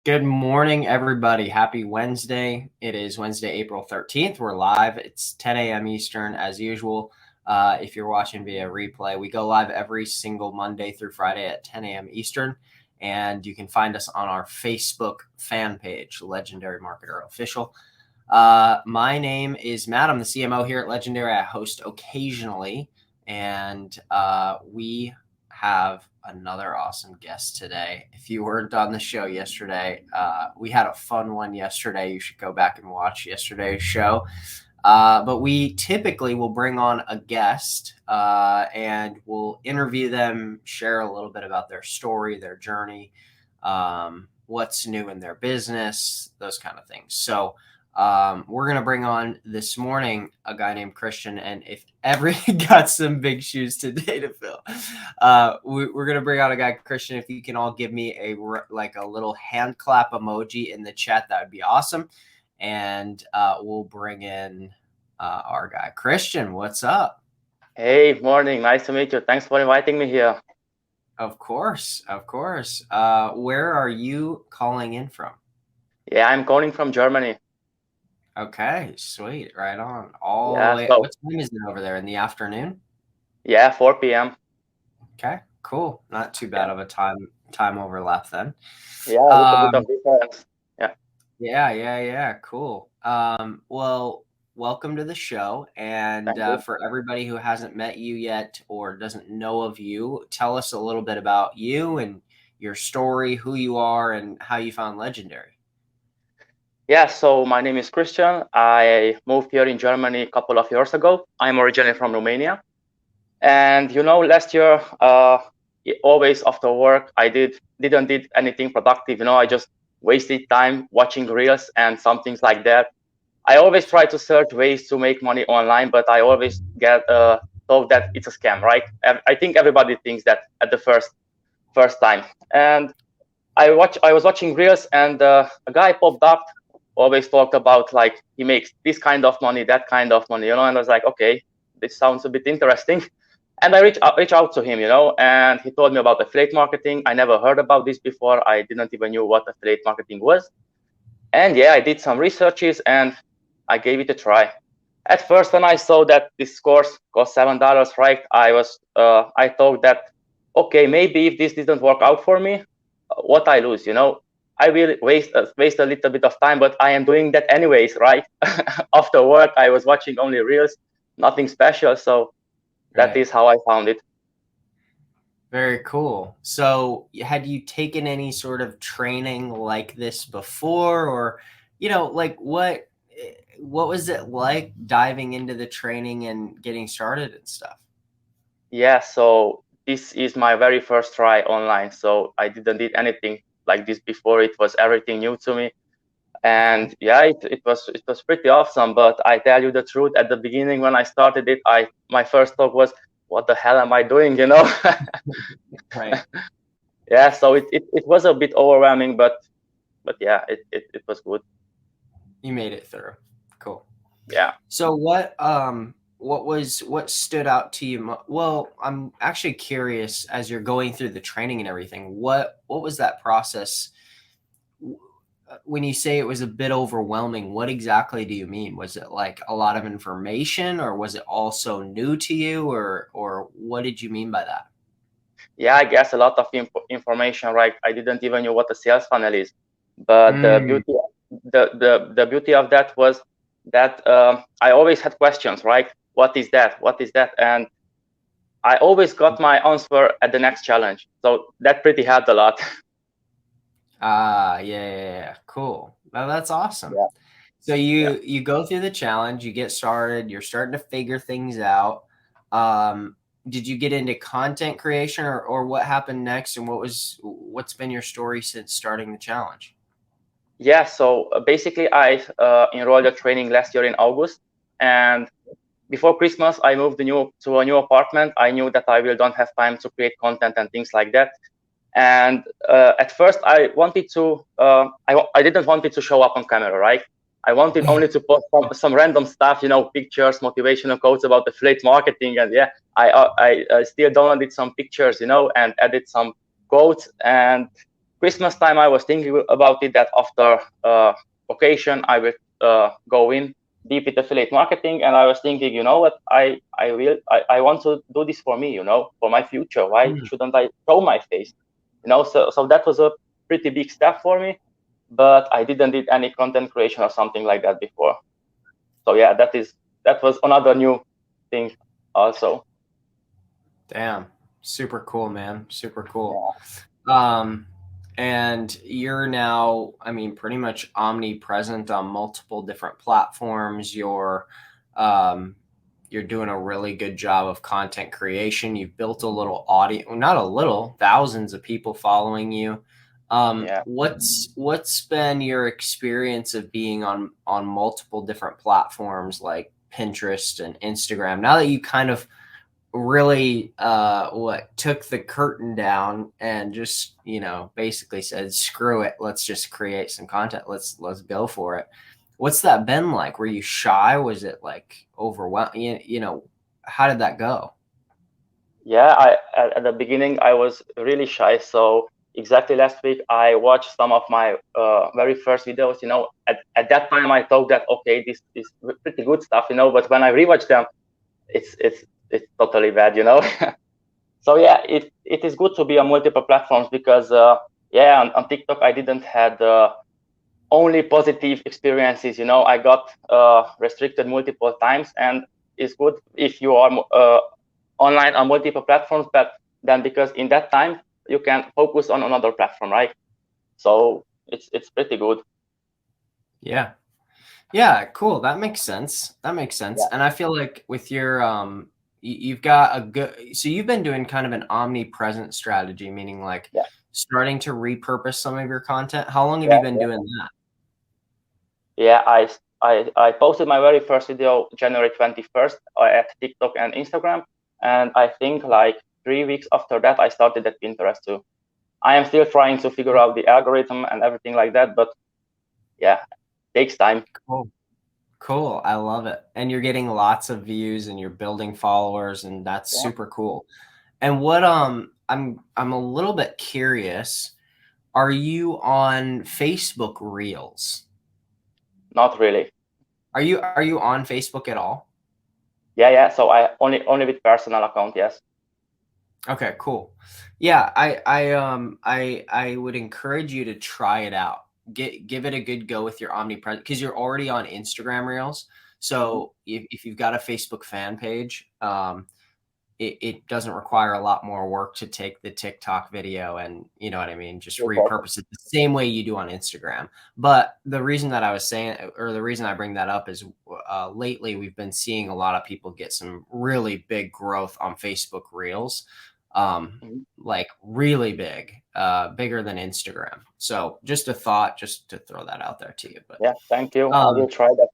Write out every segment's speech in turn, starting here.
Good morning, everybody. Happy Wednesday. It is Wednesday, April 13th. We're live. It's 10 a.m. Eastern as usual. If you're watching via replay, we go live every single Monday through Friday at 10 a.m. Eastern. And you can find us on our Facebook fan page, Legendary Marketer Official. My name is Matt. I'm the CMO here at Legendary. I host occasionally. And we have another awesome guest today. If you weren't on the show yesterday, we had a fun one yesterday. You should go back and watch yesterday's show. But we typically will bring on a guest and we'll interview them, share a little bit about their story, their journey, what's new in their business, those kind of things. So we're going to bring on this morning a guy named Cristian, and if ever got some big shoes today to fill, we're going to bring on a guy, Cristian. If you can all give me a little hand clap emoji in the chat, that would be awesome. And we'll bring in our guy, Cristian. What's up? Hey, morning. Nice to meet you. Thanks for inviting me here. Of course. Where are you calling in from? Yeah, I'm calling from Germany. Okay, sweet. Right on. What time is it over there? In the afternoon? Yeah, 4 p.m. Okay, cool. Not too bad of a time overlap then. Yeah, a bit of difference. Yeah. Cool. Well, welcome to the show. And for everybody who hasn't met you yet or doesn't know of you, tell us a little bit about you and your story, who you are, and how you found Legendary. Yeah, so my name is Cristian. I moved here in Germany a couple of years ago. I'm originally from Romania. And last year, always after work, I didn't did anything productive. I just wasted time watching reels and some things like that. I always try to search ways to make money online, but I always get told that it's a scam, right? I think everybody thinks that at the first time. And I was watching reels, and a guy popped up, always talked about like he makes this kind of money, that kind of money, and I was like, okay, this sounds a bit interesting. And I reached out to him, and he told me about affiliate marketing. I never heard about this before. I didn't even knew what affiliate marketing was. And yeah, I did some researches and I gave it a try. At first, when I saw that this course cost $7, right, I thought that, okay, maybe if this didn't work out for me, what I lose, I will waste a little bit of time, but I am doing that anyways, right? After work, I was watching only reels, nothing special. So that is how I found it. Very cool. So had you taken any sort of training like this before, or, what was it like diving into the training and getting started and stuff? Yeah, so this is my very first try online. So I didn't did anything like this before. It was everything new to me. And yeah, it was pretty awesome. But I tell you the truth, at the beginning when I started it, my first thought was, what the hell am I doing, Right. Yeah, so it was a bit overwhelming, but yeah, it was good. You made it through. Cool. Yeah. So what stood out to you? Well, I'm actually curious, as you're going through the training and everything, what was that process? When you say it was a bit overwhelming, what exactly do you mean? Was it like a lot of information, or was it also new to you, or what did you mean by that? Yeah, I guess a lot of information, right? I didn't even know what a sales funnel is, but the beauty of that was that I always had questions, right? What is that? What is that? And I always got my answer at the next challenge. So that pretty helped a lot. Yeah. Cool. Well, that's awesome. Yeah. So you go through the challenge, you get started, you're starting to figure things out. Did you get into content creation, or what happened next, and what's been your story since starting the challenge? Yeah, so basically I enrolled a training last year in August, and before Christmas I moved to a new apartment. I knew that I don't have time to create content and things like that. And at first I wanted to I didn't want it to show up on camera, right? I wanted only to post some random stuff, pictures, motivational quotes about affiliate marketing. And yeah, I still downloaded some pictures, and added some quotes. And Christmas time, I was thinking about it, that after occasion, I will go in deep with affiliate marketing. And I was thinking, you know what, I want to do this for me, for my future. Why shouldn't I show my face? So that was a pretty big step for me, but I didn't did any content creation or something like that before. So yeah, that was another new thing also. Damn. Super cool, man. Super cool. Yeah. And you're now, I mean, pretty much omnipresent on multiple different platforms. You're doing a really good job of content creation. You've built a little audience, well, not a little, thousands of people following you. Yeah. What's been your experience of being on multiple different platforms like Pinterest and Instagram? Now that you kind of really took the curtain down and just basically said, screw it, let's just create some content, let's go for it. What's that been like? Were you shy? Was it like overwhelming? How did that go? Yeah, at the beginning I was really shy. So exactly last week I watched some of my very first videos. At that time I thought that okay, this is pretty good stuff. But when I rewatch them, it's totally bad. So yeah, it is good to be on multiple platforms because yeah, on TikTok I didn't had only positive experiences. I got restricted multiple times, and it's good if you are online on multiple platforms, but then because in that time you can focus on another platform, right? So it's pretty good. Yeah, cool. That makes sense. Yeah. And I feel like with your you've got a good, so you've been doing kind of an omnipresent strategy, meaning like Yeah. starting to repurpose some of your content. How long have Yeah. you been doing that? Yeah, I posted my very first video January 21st at TikTok and Instagram, and I think like 3 weeks after that I started at Pinterest too. I am still trying to figure out the algorithm and everything like that, but yeah, takes time. Cool. I love it. And you're getting lots of views and you're building followers, and that's Yeah. super cool. And what I'm a little bit curious. Are you on Facebook Reels? Not really. Are you on Facebook at all? Yeah. So I only with personal account, yes. Okay, cool. Yeah, I would encourage you to try it out. Give it a good go with your omnipresent, because you're already on Instagram Reels. Mhm. So if you've got a Facebook fan page, it doesn't require a lot more work to take the TikTok video and, you know what I mean, just Repurpose. repurpose it the same way you do on Instagram. But the reason that I was saying, or the reason I bring that up is lately we've been seeing a lot of people get some really big growth on Facebook Reels, Mhm. like really big, bigger than Instagram. So just a thought, just to throw that out there to you. But Yeah, thank you. I will try that.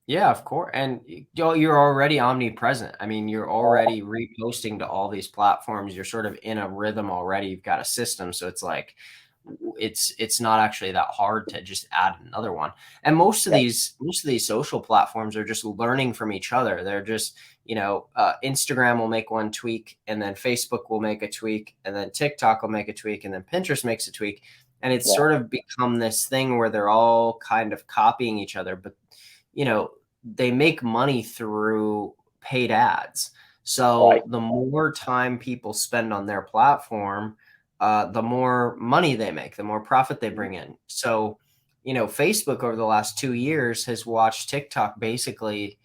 yeah, of course. And you're already omnipresent. I mean, you're already reposting to all these platforms. You're sort of in a rhythm already. You've got a system. So it's like it's not actually that hard to just add another one. And most of Yeah. these social platforms are just learning from each other. They're just, Instagram will make one tweak, and then Facebook will make a tweak, and then TikTok will make a tweak, and then Pinterest makes a tweak. And it's Yeah. sort of become this thing where they're all kind of copying each other. But they make money through paid ads. Right. So the more time people spend on their platform, the more money they make, the more profit they Mhm. bring in. So, Facebook over the last 2 years has watched TikTok basically,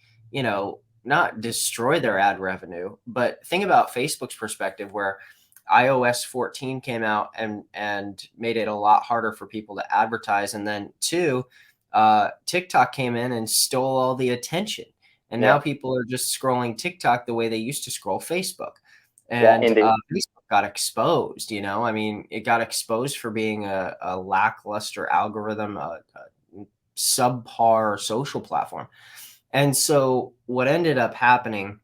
not destroy their ad revenue. But think about Facebook's perspective, where iOS 14 came out and made it a lot harder for people to advertise. And then two, TikTok came in and stole all the attention. And now Yeah. people are just scrolling TikTok the way they used to scroll Facebook. Yeah. And Indeed. Facebook got exposed, I mean, it got exposed for being a lackluster algorithm, a subpar social platform. And so what ended up happening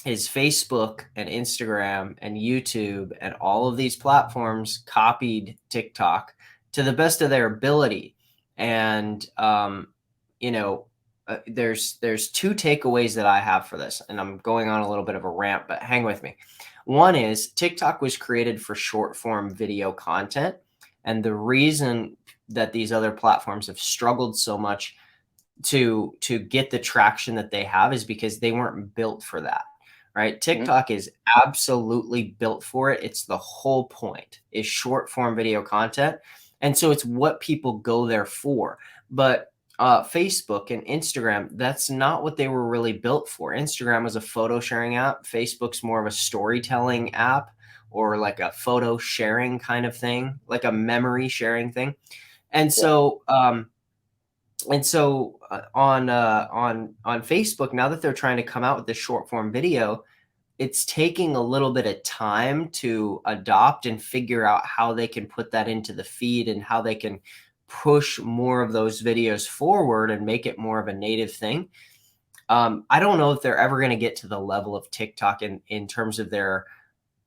is Facebook and Instagram and YouTube and all of these platforms copied TikTok to the best of their ability. And you know, there's two takeaways that I have for this, and I'm going on a little bit of a rant, but hang with me. One is TikTok was created for short form video content, And the reason that these other platforms have struggled so much to get the traction that they have is because they weren't built for that, right? TikTok is absolutely built for it. It's the whole point, is short form video content. And so it's what people go there for. But Facebook and Instagram, that's not what they were really built for. Instagram was a photo sharing app. Facebook's more of a storytelling app, or like a photo sharing kind of thing, like a memory sharing thing. And so, on Facebook, now that they're trying to come out with this short form video, it's taking a little bit of time to adopt and figure out how they can put that into the feed and how they can push more of those videos forward and make it more of a native thing. I don't know if they're ever going to get to the level of TikTok in terms of their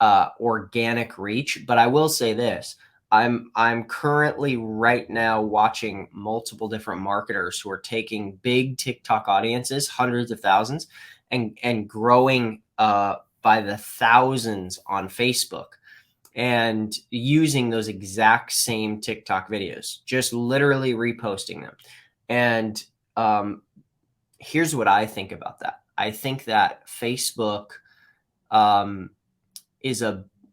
organic reach, but I will say this. I'm currently right now watching multiple different marketers who are taking big TikTok audiences, hundreds of thousands, and growing by the thousands on Facebook, and using those exact same TikTok videos, just literally reposting them. And here's what I think about that. I think that Facebook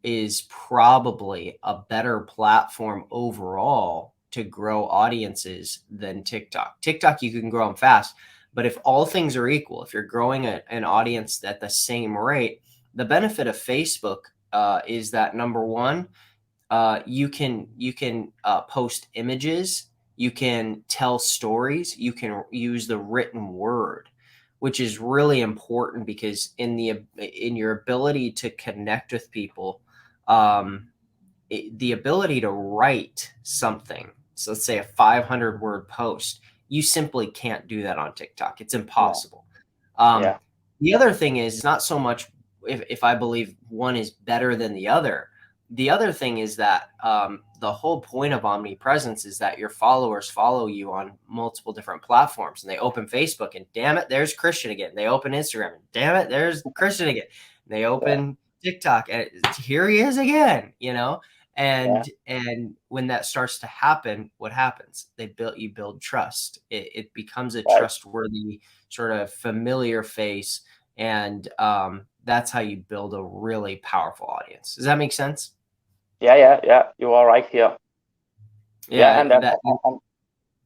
is probably a better platform overall to grow audiences than TikTok. TikTok, you can grow them fast, but if all things are equal, if you're growing an audience at the same rate, the benefit of Facebook is that, number one, you can post images, you can tell stories, you can use the written word, which is really important because in your ability to connect with people, the ability to write something, so let's say a 500 word post, you simply can't do that on TikTok. It's impossible. The other thing is, it's not so much if I believe one is better than the other. The other thing is that the whole point of omnipresence is that your followers follow you on multiple different platforms, and they open Facebook and damn it, there's Cristian again. They open Instagram and damn it, there's Cristian again. They open TikTok and here he is again, and when that starts to happen, what happens? You build trust. It becomes a trustworthy, sort of familiar face, and that's how you build a really powerful audience. Does that make sense? Yeah. You are right here. And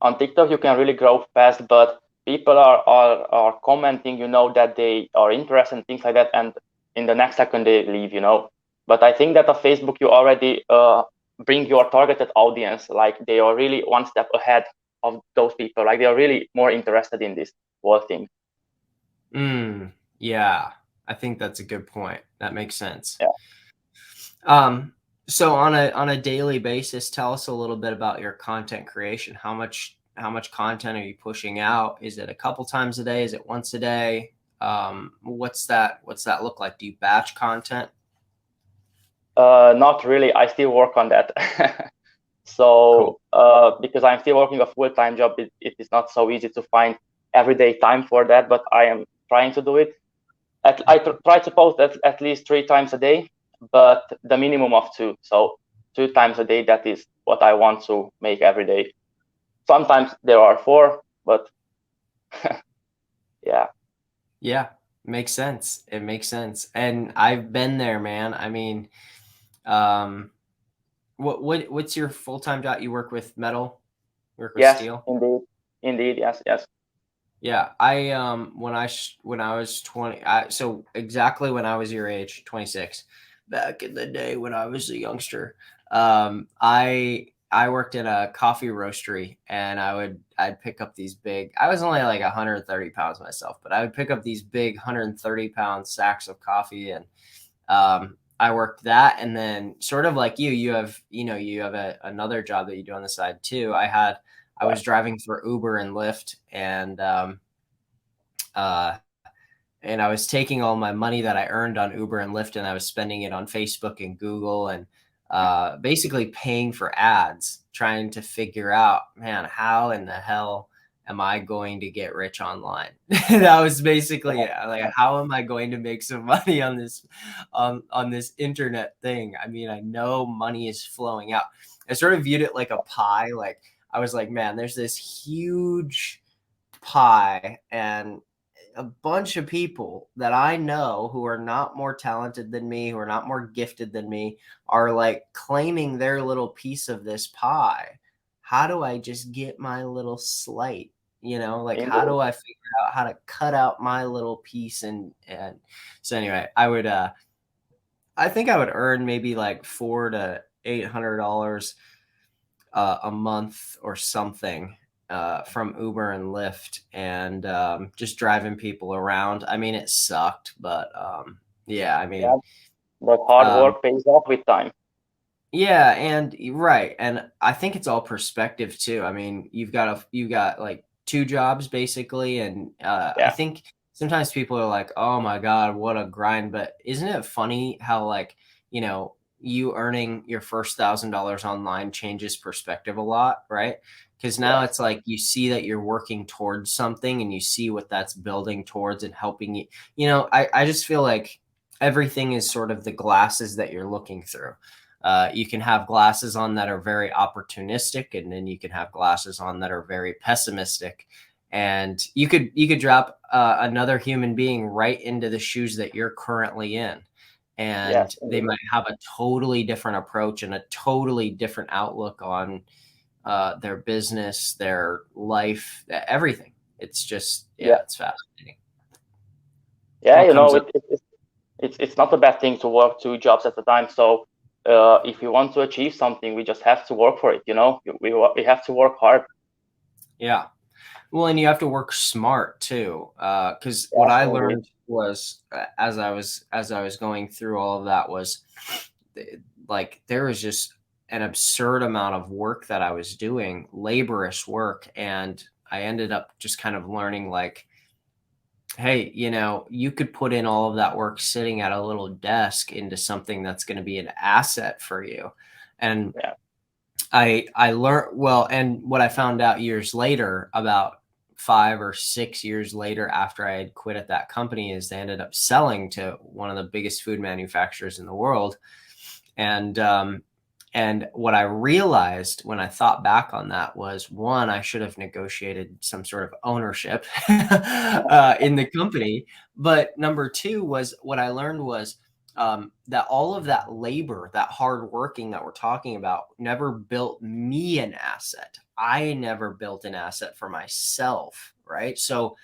on TikTok you can really grow fast, but people are commenting, that they are interested in things like that, and in the next second they leave, But I think that on Facebook you already bring your targeted audience, like they are really one step ahead of those people, like they are really more interested in this whole thing. Yeah, I think that's a good point. That makes sense. Yeah. So on a daily basis, tell us a little bit about your content creation. How much content are you pushing out? Is it a couple times a day? Is it once a day? What's that look like? Do you batch content? Not really. I still work on that. So cool. Because I'm still working a full-time job, it is not so easy to find everyday time for that, but I am trying to do it. I try to post at least 3 times a day, but the minimum of 2. So 2 times a day, that is what I want to make every day. Sometimes there are 4, but yeah. Yeah, makes sense. It makes sense. And I've been there, man. I mean, what's your full-time job? You work with metal? You work with steel? Indeed. Yes. Yeah, I when I was 20, so exactly when I was your age, 26, back in the day when I was a youngster, I worked in a coffee roastery, and I'd pick up these big, I was only like 130 pounds myself, but I would pick up these big 130-pound sacks of coffee, and I worked that. And then sort of like you have another job that you do on the side too. I was driving for Uber and Lyft, and I was taking all my money that I earned on Uber and Lyft, and I was spending it on Facebook and Google, and basically paying for ads, trying to figure out, man, how in the hell am I going to get rich online? That was basically it. Like, how am I going to make some money on this internet thing? I mean, I know money is flowing out. I sort of viewed it like a pie. Like, I was like, man, there's this huge pie, and a bunch of people that I know who are not more talented than me, who are not more gifted than me, are like claiming their little piece of this pie. How do I just get my little slice? Like, how Indeed. do I figure out how to cut out my little piece? And so anyway, I think I would earn maybe like $400 to $800 a month or something from Uber and Lyft, and just driving people around. I mean, it sucked, but yeah, I Yeah, mean, but hard um, work pays off with time. yeah, and right, and I think it's all perspective too. I mean, you got like two jobs basically, and I Yeah, think sometimes people are like, "Oh my God, what a grind!" But isn't it funny how like you earning your first $1,000 online changes perspective a lot, right? Because now yeah, it's like you see that you're working towards something, and you see what that's building towards and helping you. I just feel like everything is sort of the glasses that you're looking through. You can have glasses on that are very opportunistic, and then you can have glasses on that are very pessimistic. And you could drop another human being right into the shoes that you're currently in, and yes, they indeed. might have a totally different approach and a totally different outlook on their business, their life, everything. It's just, Yeah, yeah, it's fascinating. yeah. What comes up? It's not a bad thing to work two jobs at a time. So if you want to achieve something, we just have to work for it. We have to work hard. Yeah. Well, and you have to work smart too, because what Yes, I indeed. learned was as I was going through all of that was like there was just an absurd amount of work that I was doing, laborious work, and I ended up just kind of learning like, hey, you could put in all of that work sitting at a little desk into something that's going to be an asset for you, and Yeah. I learned well, and what I found out years later, about 5 or 6 years later after I had quit at that company, is they ended up selling to one of the biggest food manufacturers in the world. And what I realized when I thought back on that was, one, I should have negotiated some sort of ownership in the company. But number two was what I learned was that all of that labor, that hard working that we're talking about, never built me an asset. I never built an asset for myself, right? So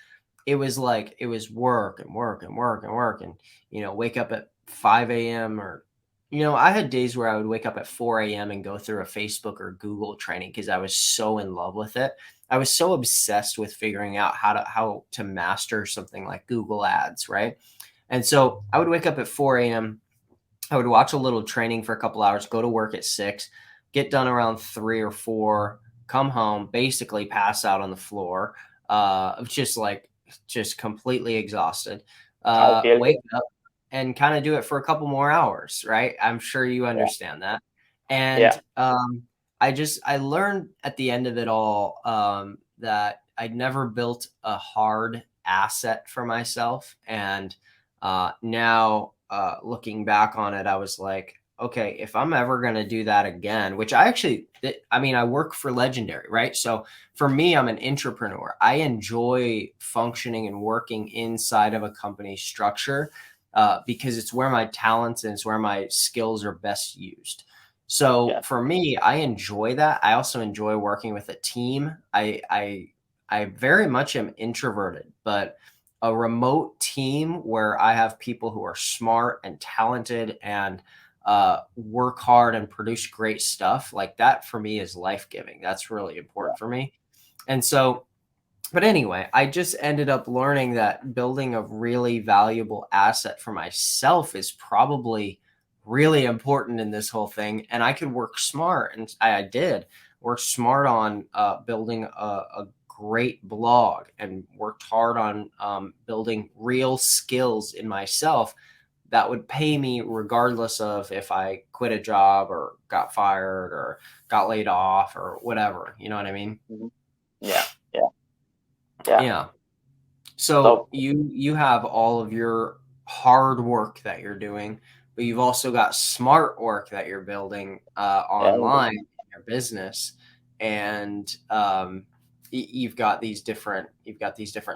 it was like it was work and work and work and work, and wake up at 5 a.m. or I had days where I would wake up at 4 a.m. and go through a Facebook or Google training because I was so in love with it. I was so obsessed with figuring out how to master something like Google Ads, right? And so I would wake up at 4 a.m. I would watch a little training for a couple hours, go to work at 6, get done around 3 or 4, come home, basically pass out on the floor, just completely exhausted. I feel Wake you. up and kind of do it for a couple more hours, right? I'm sure you Yeah, understand that. And yeah, I learned at the end of it all that I'd never built a hard asset for myself, and now looking back on it, I was like, okay, if I'm ever going to do that again, which I mean, I work for Legendary, right? So for me, I'm an entrepreneur. I enjoy functioning and working inside of a company structure because it's where my talents and it's where my skills are best used. So yeah, for me, I enjoy that. I also enjoy working with a team. I very much am introverted, but a remote team where I have people who are smart and talented and work hard and produce great stuff, like that for me is life giving. That's really yeah, important for me. And so, but anyway, I just ended up learning that building a really valuable asset for myself is probably really important in this whole thing. And I could work smart, and I did work smart on building a great blog, and worked hard on building real skills in myself that would pay me regardless of if I quit a job or got fired or got laid off or whatever. You know what I mean? mhm, yeah, yeah. Yeah. Yeah. So So you have all of your hard work that you're doing, but you've also got smart work that you're building yeah, online in your business, and you've got these different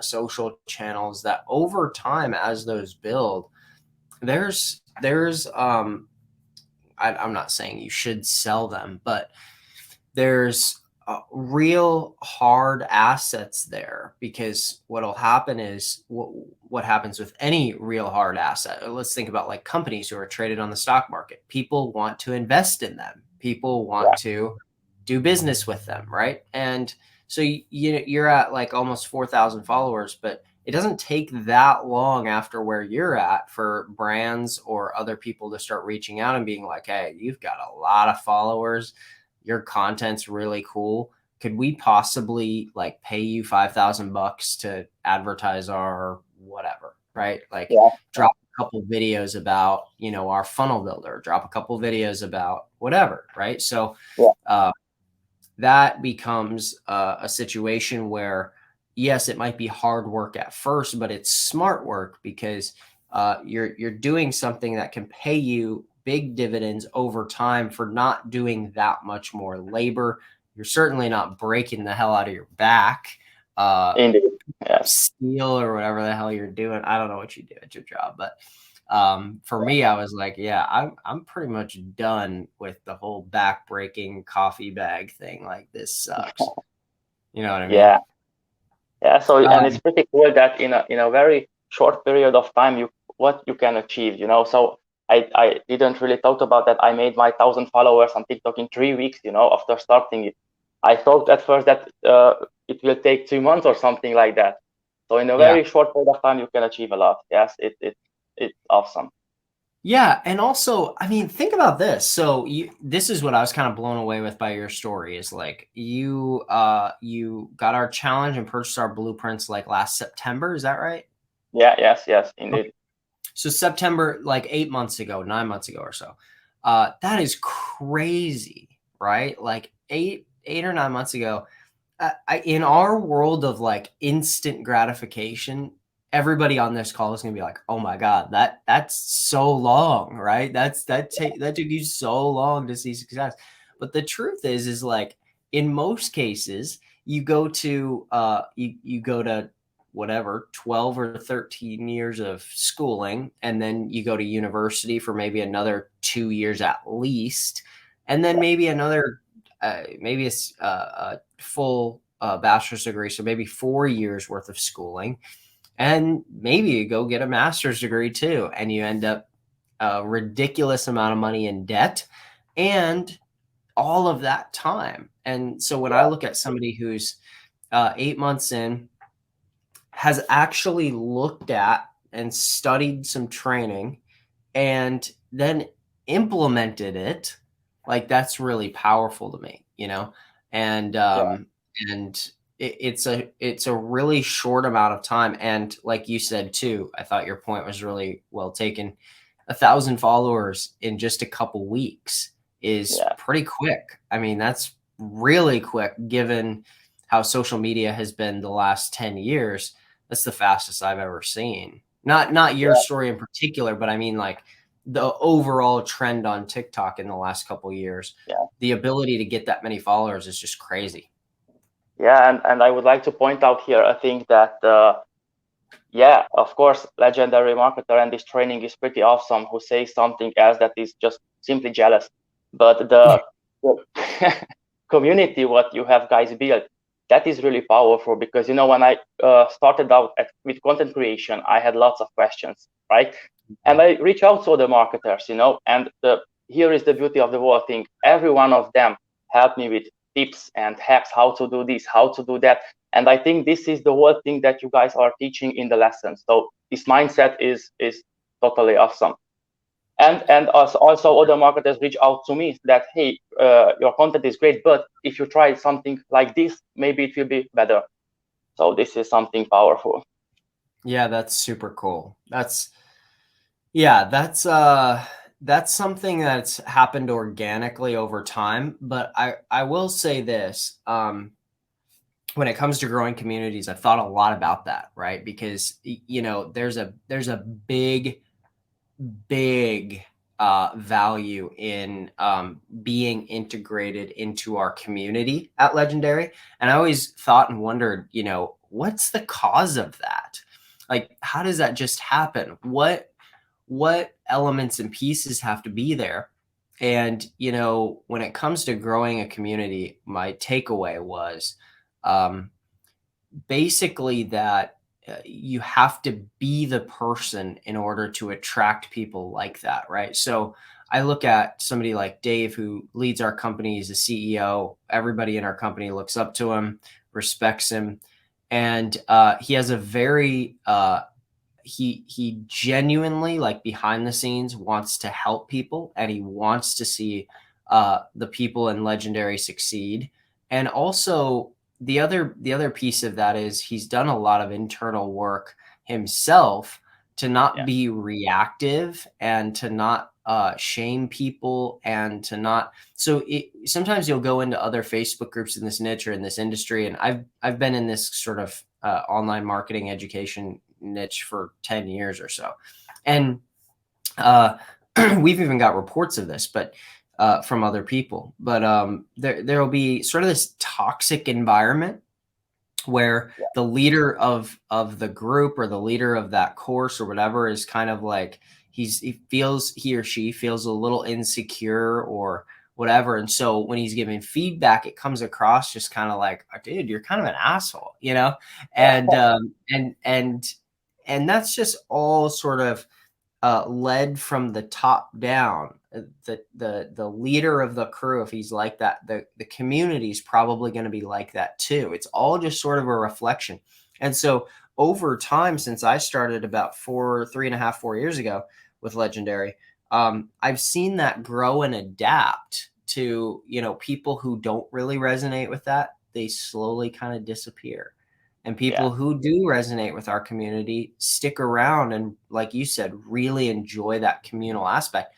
social channels that over time, as those build, I'm not saying you should sell them, but there's real hard assets there, because what'll happen is what happens with any real hard asset. Let's think about like companies who are traded on the stock market. People want to invest in them. People want yeah, to do business with them, right? And so you're at like almost 4,000 followers, but it doesn't take that long after where you're at for brands or other people to start reaching out and being like, hey, you've got a lot of followers, your content's really cool. Could we possibly like pay you $5,000 to advertise our whatever, right? Like yeah, drop a couple videos about, our funnel builder, drop a couple videos about whatever, right? So yeah, uh, that becomes a situation where, yes, it might be hard work at first, but it's smart work, because you're doing something that can pay you big dividends over time for not doing that much more labor. You're certainly not breaking the hell out of your back, uh, indeed. Yes. steel or whatever the hell you're doing. I don't know what you do at your job, but for me, I was like, yeah, I'm pretty much done with the whole back breaking coffee bag thing. Like, this sucks. You know what I mean? Yeah. Yeah. So, and it's Um, pretty cool that in a very short period of time, what you can achieve, So I didn't really talk about that. I made my 1,000 followers on TikTok in 3 weeks, after starting it. I thought at first that it will take 2 months or something like that. So in a yeah. very short period of time, you can achieve a lot. Yes, it's awesome. Yeah, and also, I mean, think about this. So this is what I was kind of blown away with by your story, is like you got our challenge and purchased our blueprints like last September. Is that right? Yeah. Yes. Yes. Indeed. So September, like 8 months ago, 9 months ago or so. That is crazy, right? Like eight or 9 months ago, in our world of like instant gratification, everybody on this call is gonna be like, "Oh my god, that's so long, right? That took you so long to see success." But the truth is like, in most cases, you go to whatever 12 or 13 years of schooling, and then you go to university for maybe another 2 years at least, and then maybe another maybe it's a full bachelor's degree, so maybe 4 years worth of schooling, and maybe you go get a master's degree too, and you end up a ridiculous amount of money in debt, and all of that time. And so when I Yeah. look at somebody who's 8 months in, has actually looked at and studied some training, and then implemented it, like, that's really powerful to me. And Yeah. it's a really short amount of time, and like you said too, I thought your point was really well taken. 1,000 followers in just a couple weeks is Yeah. pretty quick. I mean, that's really quick given how social media has been the last 10 years. That's the fastest I've ever seen. Not your Yeah. story in particular, but I mean like the overall trend on TikTok in the last couple years. Yeah. The ability to get that many followers is just crazy. Yeah. And I would like to point out here, I think that yeah, of course, legendary marketer and this training is pretty awesome. Who says something else that is just simply jealous, but Yeah. the community what you have guys built, that is really powerful, because when I started out with content creation, I had lots of questions, right? And I reach out to the marketers, and here is the beauty of the whole thing. Every one of them helped me with tips and hacks, how to do this, how to do that. And I think this is the whole thing that you guys are teaching in the lessons. So this mindset is totally awesome. And also other marketers reach out to me that, hey, your content is great, but if you try something like this, maybe it will be better. So this is something powerful. Yeah, that's super cool. That's something that's happened organically over time, but I will say this. when it comes to growing communities, I've thought a lot about that, right? Because there's a big value in being integrated into our community at Legendary. And I always thought and wondered, what's the cause of that? Like, how does that just happen? What elements and pieces have to be there? And when it comes to growing a community, my takeaway was um, basically that you have to be the person in order to attract people like that, right? So I look at somebody like Dave, who leads our company. He's a CEO. Everybody in our company looks up to him, respects him, and he has a very he genuinely, like, behind the scenes, wants to help people, and he wants to see the people in Legendary succeed. And also, the other piece of that is he's done a lot of internal work himself to not Yeah. be reactive and to not shame people, and to not. So sometimes you'll go into other Facebook groups in this niche or in this industry, and I've been in this sort of online marketing education niche for 10 years or so, and we've even got reports of this, but from other people. But there'll be sort of this toxic environment where Yeah. the leader of the group, or the leader of that course or whatever, is kind of like he or she feels a little insecure or whatever. And so when he's giving feedback, it comes across just kind of like, oh, dude, you're kind of an asshole, and and that's just all sort of led from the top down. The leader of the crew, if he's like that, the community is probably going to be like that too. It's all just sort of a reflection. And so over time, since I started about 3.5, 4 years ago with Legendary, I've seen that grow and adapt to people who don't really resonate with that. They slowly kind of disappear. And Yeah. people who do resonate with our community stick around and, like you said, really enjoy that communal aspect.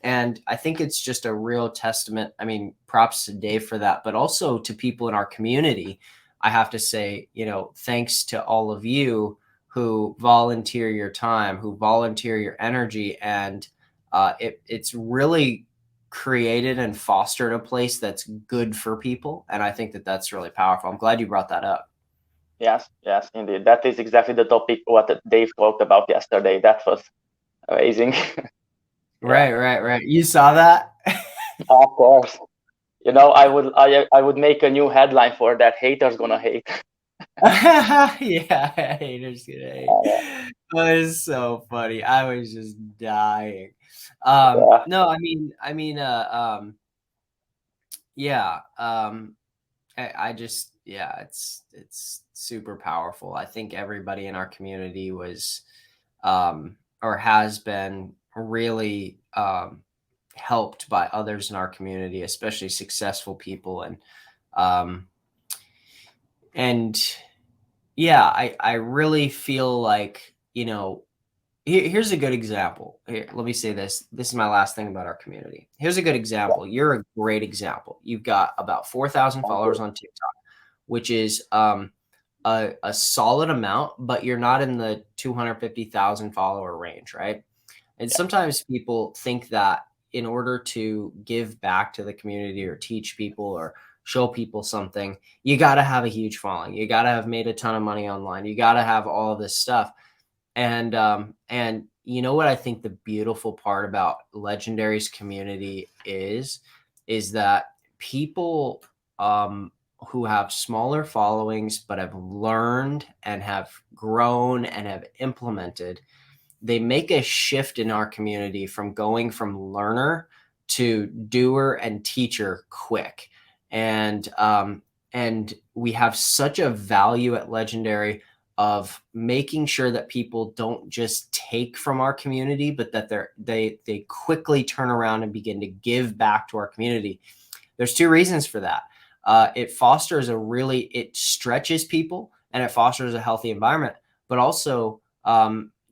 And I think it's just a real testament. I mean, props to Dave for that, but also to people in our community. I have to say, thanks to all of you who volunteer your time, who volunteer your energy, and it's really created and fostered a place that's good for people. And I think that that's really powerful. I'm glad you brought that up. Yes, yes, indeed. That is exactly the topic what Dave talked about yesterday. That was amazing. Yeah, Right. You saw that? of course. I would make a new headline for that. Haters gonna hate. Yeah, haters gonna hate. Yeah, That is so funny. I was just dying. yeah, No, yeah. I just, yeah, it's super powerful. I think everybody in our community was, or has been, really helped by others in our community, especially successful people, um, and yeah, I really feel like, here's a good example. Here, let me say this. This is my last thing about our community. Here's a good example. You're a great example. You've got about 4,000 thank followers you. on TikTok, which is a solid amount, but you're not in the 250,000 follower range, right? And Yeah, sometimes people think that in order to give back to the community or teach people or show people something, you got to have a huge following. You got to have made a ton of money online. You got to have all of this stuff. And you know what I think the beautiful part about Legendary's community is that people who have smaller followings but have learned and have grown and have implemented, they make a shift in our community from going from learner to doer and teacher quick. And we have such a value at Legendary of making sure that people don't just take from our community, but that they quickly turn around and begin to give back to our community. There's two reasons for that. It stretches people, and it fosters a healthy environment, but also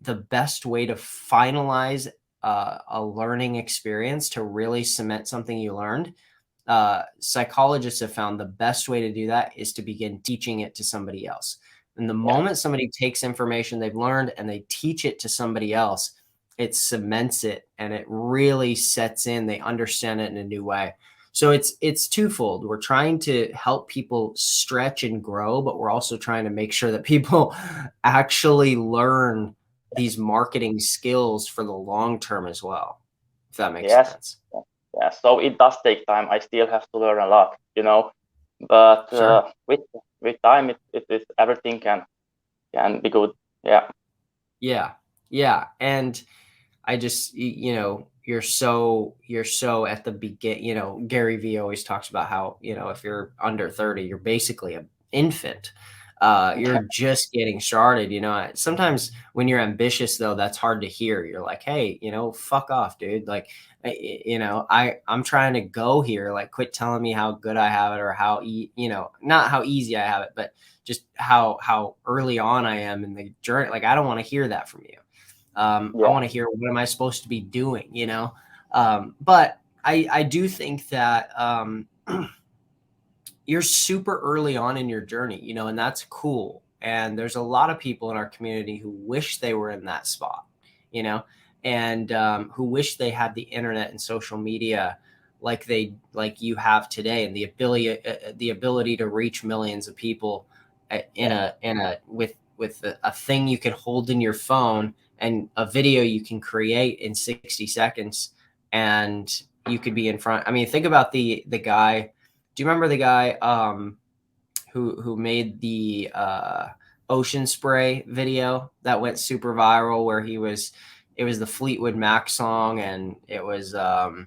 the best way to finalize a learning experience, to really cement something you learned, psychologists have found the best way to do that is to begin teaching it to somebody else. And the Yeah. moment somebody takes information they've learned and they teach it to somebody else, it cements it and it really sets in. They understand it in a new way. So it's twofold. We're trying to help people stretch and grow, but we're also trying to make sure that people actually learn these marketing skills for the long term as well, if that makes Yes. sense. Yeah. So it does take time. I still have to learn a lot, but Sure. with time, it everything can be good. Yeah. Yeah. Yeah. And I just, you're so at the begin, Gary Vee always talks about how, if you're under 30, you're basically an infant. You're just getting started. Sometimes when you're ambitious though, that's hard to hear. You're like, hey, fuck off, dude. Like, I'm trying to go here. Like, quit telling me how good I have it or how, not how easy I have it, but just how early on I am in the journey. Like, I don't want to hear that from you. I Yeah. want to hear, what am I supposed to be doing, but I do think that you're super early on in your journey, and that's cool. And there's a lot of people in our community who wish they were in that spot, you know, and who wish they had the internet and social media like you have today, and the ability to reach millions of people with a thing you could hold in your phone and a video you can create in 60 seconds, and you could be in front. I mean, think about the guy. Do you remember the guy who made the ocean spray video that went super viral, where it was the Fleetwood Mac song, and it was I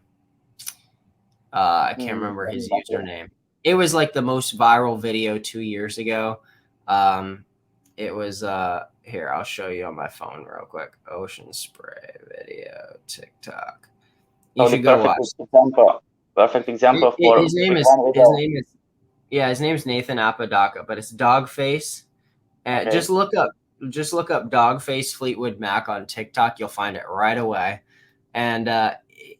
can't remember his username. It was like the most viral video 2 years ago. Um, it was here, I'll show you on my phone real quick. Ocean spray video TikTok. You So the should go watch. perfect example for His name the is one with his the. name is yeah, his name's Nathan Apodaca, but it's dog face. Okay. Just look up dog face Fleetwood Mac on TikTok. You'll find it right away. And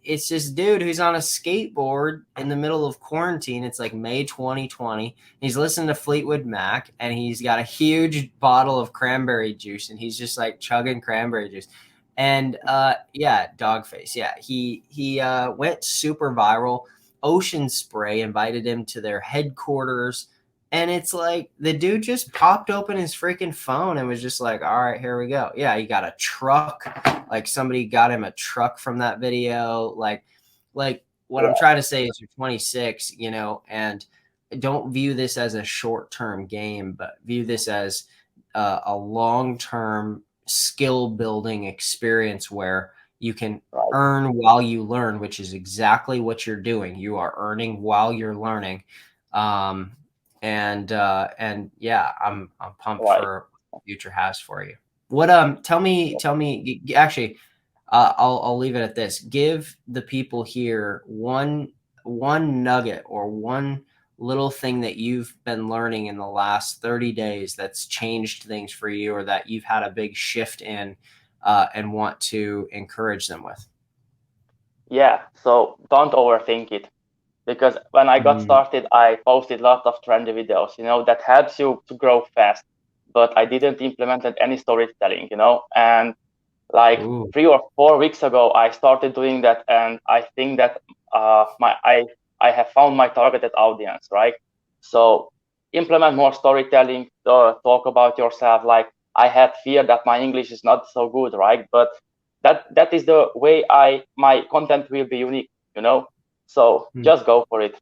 it's this dude who's on a skateboard in the middle of quarantine. It's like May 2020. He's listening to Fleetwood Mac, and he's got a huge bottle of cranberry juice, and he's just like chugging cranberry juice. And yeah, dog face. Yeah, he went super viral. Ocean Spray invited him to their headquarters, and it's like the dude just popped open his freaking phone and was just like, all right, here we go. Yeah, he got a truck. Like, somebody got him a truck from that video. Like what I'm Yeah. trying to say is, you're 26, and don't view this as a short-term game, but view this as a long-term skill building experience where you can Right. earn while you learn, which is exactly what you're doing. You are earning while you're learning. And yeah, I'm pumped Right. for what the future has for you. What tell me actually, I'll leave it at this. Give the people here one nugget or one little thing that you've been learning in the last 30 days that's changed things for you, or that you've had a big shift in, and want to encourage them with. Yeah. So don't overthink it, because when I got Mm. started, I posted lots of trendy videos, that helps you to grow fast. But I didn't implement any storytelling, and like Ooh. 3 or 4 weeks ago, I started doing that, and I think that I have found my targeted audience, right? So implement more storytelling, talk about yourself. Like, I had fear that my English is not so good, right? But that is the way my content will be unique, So Hmm. just go for it.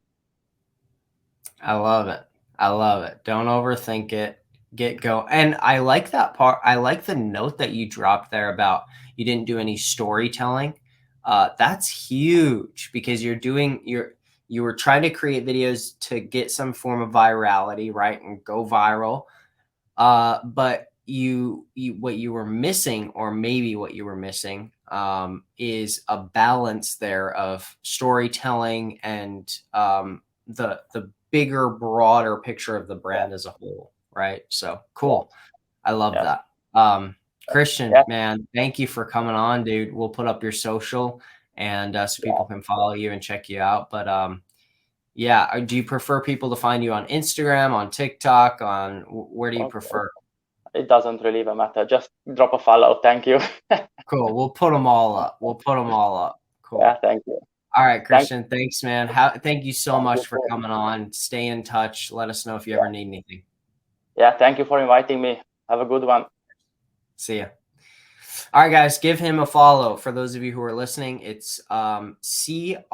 I love it. I love it. Don't overthink it. Get going. And I like that part. I like the note that you dropped there about you didn't do any storytelling. That's huge, because you were trying to create videos to get some form of virality, right, and go viral. But what you were missing, or maybe what you were missing, is a balance there of storytelling and the bigger, broader picture of the Yeah, brand as a whole, right? So yeah, cool. I love yes, that. Christian, yeah, man, thank you for coming on, dude. We'll put up your social, and so yeah. people can follow you and check you out. But Yeah. Do you prefer people to find you on Instagram, on TikTok, on where do you prefer? It doesn't really even matter. Just drop a follow. Thank you. Cool. We'll put them all up. We'll put them all up. Cool. Yeah, thank you. All right, Thank, Cristian. Thanks, man. Thank you so thank much you for for, coming on. Stay in touch. Let us know if you yeah. ever need anything. Yeah, thank you for inviting me. Have a good one. See ya. All right, guys, give him a follow. For those of you who are listening, it's Cristian.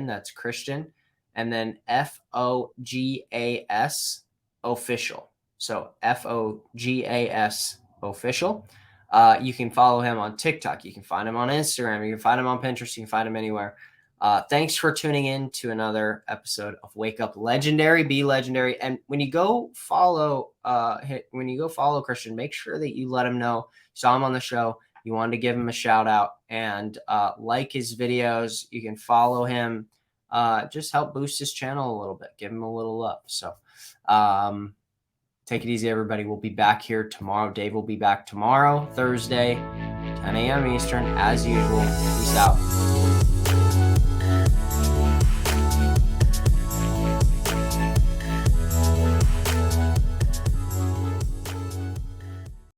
That's Christian. And then Fogas official. So Fogas official. You can follow him on TikTok. You can find him on Instagram. You can find him on Pinterest. You can find him anywhere. Thanks for tuning in to another episode of Wake Up Legendary, Be Legendary. And when you go follow Christian, make sure that you let him know you saw him on the show. You wanted to give him a shout out and like his videos. You can follow him. Just help boost his channel a little bit. Give him a little love. So take it easy, everybody. We'll be back here tomorrow. Dave will be back tomorrow, Thursday, 10 a.m. Eastern, as usual. Peace out.